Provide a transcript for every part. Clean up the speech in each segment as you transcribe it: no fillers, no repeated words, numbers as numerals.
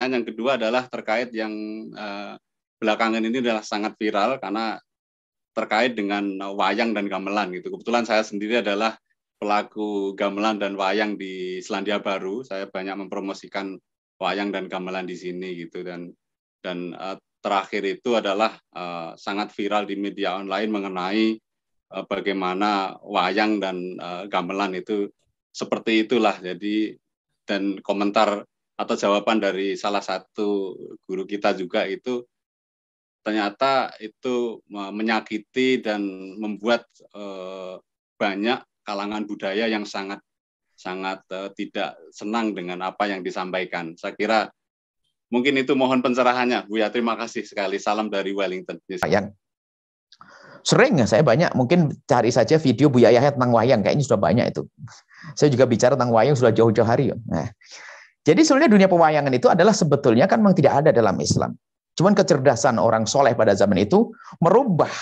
yang kedua adalah terkait yang belakangan ini adalah sangat viral karena terkait dengan wayang dan gamelan gitu. Kebetulan saya sendiri adalah pelaku gamelan dan wayang di Selandia Baru. Saya banyak mempromosikan wayang dan gamelan di sini gitu, dan terakhir itu adalah sangat viral di media online mengenai bagaimana wayang dan gamelan itu seperti itulah. Jadi, dan komentar atau jawaban dari salah satu guru kita juga itu ternyata itu menyakiti dan membuat banyak kalangan budaya yang sangat tidak senang dengan apa yang disampaikan. Saya kira mungkin itu, mohon pencerahannya, Bu ya. Terima kasih sekali. Salam dari Wellington. Wayang. Sering saya banyak, mungkin cari saja video Bu Yahya tentang wayang, kayaknya sudah banyak itu. Saya juga bicara tentang wayang sudah jauh-jauh hari. Nah, jadi sebenarnya dunia pewayangan itu adalah sebetulnya kan memang tidak ada dalam Islam. Cuman kecerdasan orang soleh pada zaman itu merubah.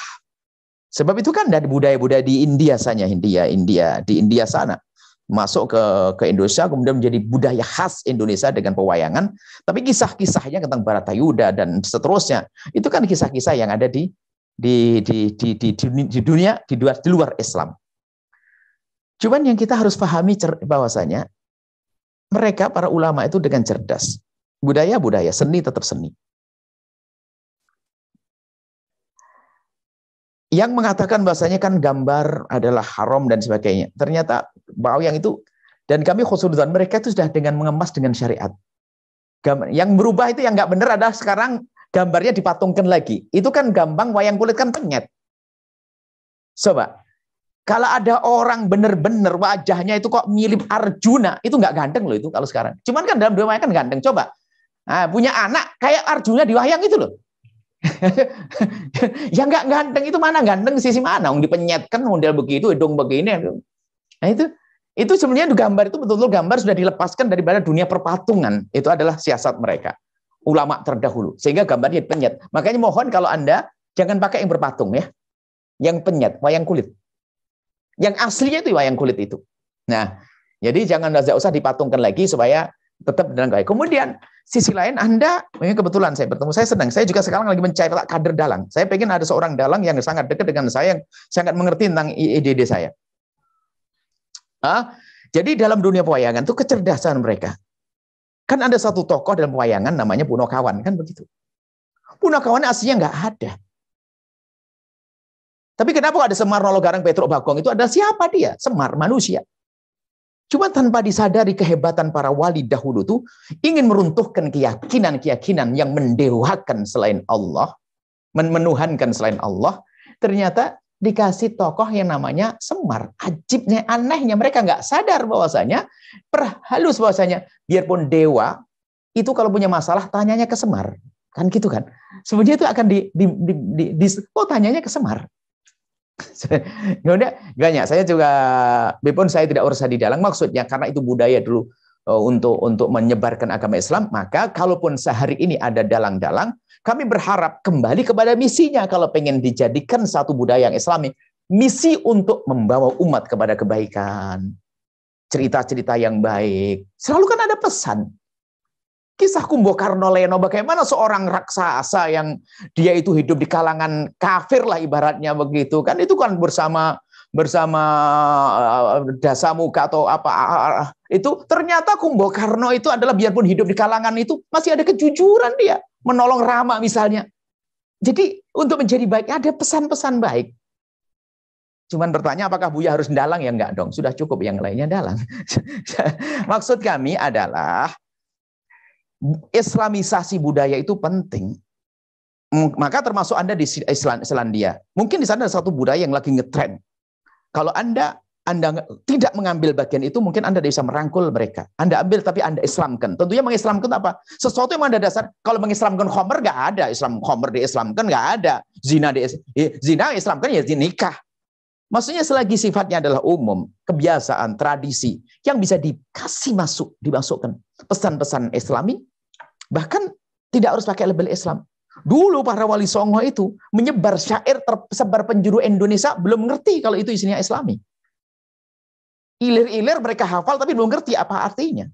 Sebab itu kan dari budaya-budaya di India sana, di India sana masuk ke Indonesia, kemudian menjadi budaya khas Indonesia dengan pewayangan. Tapi kisah-kisahnya tentang Baratayuda dan seterusnya itu kan kisah-kisah yang ada di dunia di luar Islam. Cuman yang kita harus pahami bahwasanya mereka para ulama itu dengan cerdas. Budaya, seni tetap seni. Yang mengatakan bahasanya kan gambar adalah haram dan sebagainya. Ternyata wayang itu, dan kami khususkan mereka itu sudah dengan mengemas dengan syariat. Yang berubah itu yang nggak benar adalah sekarang gambarnya dipatungkan lagi. Itu kan gampang, wayang kulit kan penyet. Coba. Kalau ada orang benar-benar wajahnya itu kok mirip Arjuna, itu nggak ganteng loh itu kalau sekarang. Cuman kan dalam dunia wayang kan ganteng. Coba, nah, punya anak kayak Arjuna di wayang itu loh. Yang nggak ganteng itu mana ganteng sisi mana? Dipenyetkan model begitu, hidung begini. Nah itu sebenarnya gambar itu betul-betul gambar sudah dilepaskan daripada dunia perpatungan. Itu adalah siasat mereka, ulama terdahulu. Sehingga gambarnya dipenyet. Makanya mohon kalau Anda jangan pakai yang berpatung ya, yang penyet, wayang kulit. Yang aslinya itu wayang kulit itu. Nah, jadi jangan usah dipatungkan lagi supaya tetap dengan baik. Kemudian sisi lain Anda, ini kebetulan saya bertemu, saya senang. Saya juga sekarang lagi mencari kader dalang. Saya pengen ada seorang dalang yang sangat dekat dengan saya, yang sangat mengerti tentang ide-ide saya. Jadi dalam dunia pewayangan itu kecerdasan mereka. Kan ada satu tokoh dalam pewayangan namanya Punokawan, kan begitu. Punokawan aslinya nggak ada. Tapi kenapa ada Semar, Nologarang, Petruk, Bagong? Itu ada siapa dia? Semar, manusia. Cuma tanpa disadari kehebatan para wali dahulu itu ingin meruntuhkan keyakinan-keyakinan yang mendewakan selain Allah, menuhankan selain Allah. Ternyata dikasih tokoh yang namanya Semar. Ajibnya, anehnya mereka nggak sadar bahwasanya, perhalus bahwasanya, biarpun dewa itu kalau punya masalah tanyanya ke Semar, kan gitu kan? Sebenarnya itu akan tanyanya ke Semar. Banyak. Saya juga, walaupun saya tidak urusan di dalang, maksudnya karena itu budaya dulu untuk menyebarkan agama Islam, maka kalaupun sehari ini ada dalang-dalang, kami berharap kembali kepada misinya. Kalau pengen dijadikan satu budaya yang Islami, misi untuk membawa umat kepada kebaikan, cerita-cerita yang baik, selalu kan ada pesan. Kisah Kumbakarna-Lena, bagaimana seorang raksasa yang dia itu hidup di kalangan kafir lah ibaratnya begitu kan, itu kan bersama Dasamuka atau apa itu, ternyata Kumbakarna itu adalah biarpun hidup di kalangan itu masih ada kejujuran, dia menolong Rama misalnya. Jadi untuk menjadi baik ada pesan-pesan baik. Cuman bertanya apakah Buya harus dalang? Ya enggak dong, sudah cukup yang lainnya dalang. Maksud kami adalah Islamisasi budaya itu penting. Maka termasuk Anda di Selandia. Mungkin di sana ada satu budaya yang lagi ngetrend. Kalau Anda tidak mengambil bagian itu, mungkin Anda bisa merangkul mereka. Anda ambil tapi Anda Islamkan. Tentunya mengislamkan apa? Sesuatu yang ada dasar. Kalau mengislamkan khomer nggak ada. Khomer diislamkan nggak ada. Zina Islamkan ya nikah. Maksudnya selagi sifatnya adalah umum, kebiasaan, tradisi yang bisa dimasukkan pesan-pesan Islami, bahkan tidak harus pakai label Islam. Dulu para wali songo itu menyebar syair tersebar penjuru Indonesia, belum ngerti kalau itu isinya Islami. Ilir-ilir mereka hafal tapi belum ngerti apa artinya.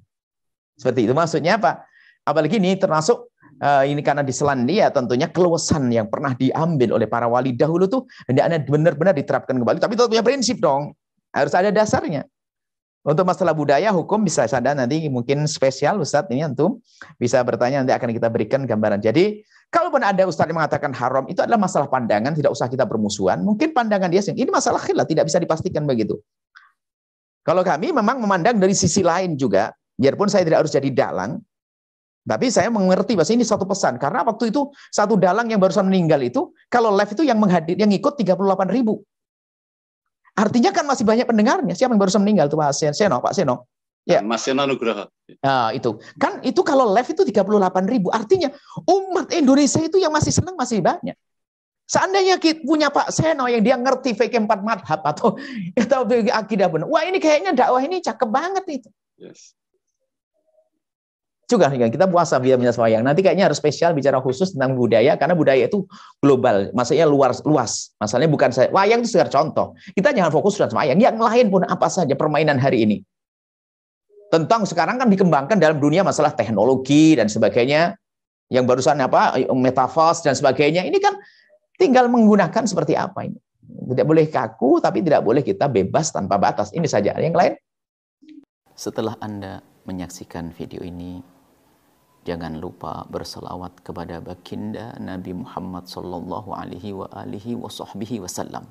Seperti itu, maksudnya apa? Apalagi ini termasuk ini karena di Selandia tentunya keluasan yang pernah diambil oleh para wali dahulu tuh hendaknya benar-benar diterapkan kembali. Tapi tetap punya prinsip dong. Harus ada dasarnya. Untuk masalah budaya, hukum bisa ada nanti mungkin spesial Ustadz ini antum bisa bertanya, nanti akan kita berikan gambaran. Jadi kalaupun ada Ustadz yang mengatakan haram, itu adalah masalah pandangan, tidak usah kita bermusuhan. Mungkin pandangan dia ini masalah khilaf, tidak bisa dipastikan begitu. Kalau kami memang memandang dari sisi lain juga, biarpun saya tidak harus jadi dalang, tapi saya mengerti bahwa ini satu pesan. Karena waktu itu satu dalang yang barusan meninggal itu, kalau live itu yang ikut 38.000. Artinya kan masih banyak pendengarnya. Siapa yang barusan meninggal tuh Pak Seno? Pak Seno. Ya. Mas Seno Nugroho. Nah, itu. Kan itu kalau live itu 38.000. Artinya umat Indonesia itu yang masih senang masih banyak. Seandainya kita punya Pak Seno yang dia ngerti fikih 4 madhab atau akidah benar. Wah, ini kayaknya dakwah ini cakep banget itu. Yes. Juga kita puasa biar wayang. Nanti kayaknya harus spesial bicara khusus tentang budaya karena budaya itu global, maksudnya luas. Masalahnya bukan saya wayang itu sekedar contoh. Kita jangan fokus pada wayang, yang lain pun apa saja permainan hari ini. Tentang sekarang kan dikembangkan dalam dunia masalah teknologi dan sebagainya. Yang barusan metaverse dan sebagainya. Ini kan tinggal menggunakan seperti apa ini. Tidak boleh kaku tapi tidak boleh kita bebas tanpa batas. Ini saja. Yang lain. Setelah Anda menyaksikan video ini, jangan lupa berselawat kepada baginda Nabi Muhammad sallallahu alaihi wasallam.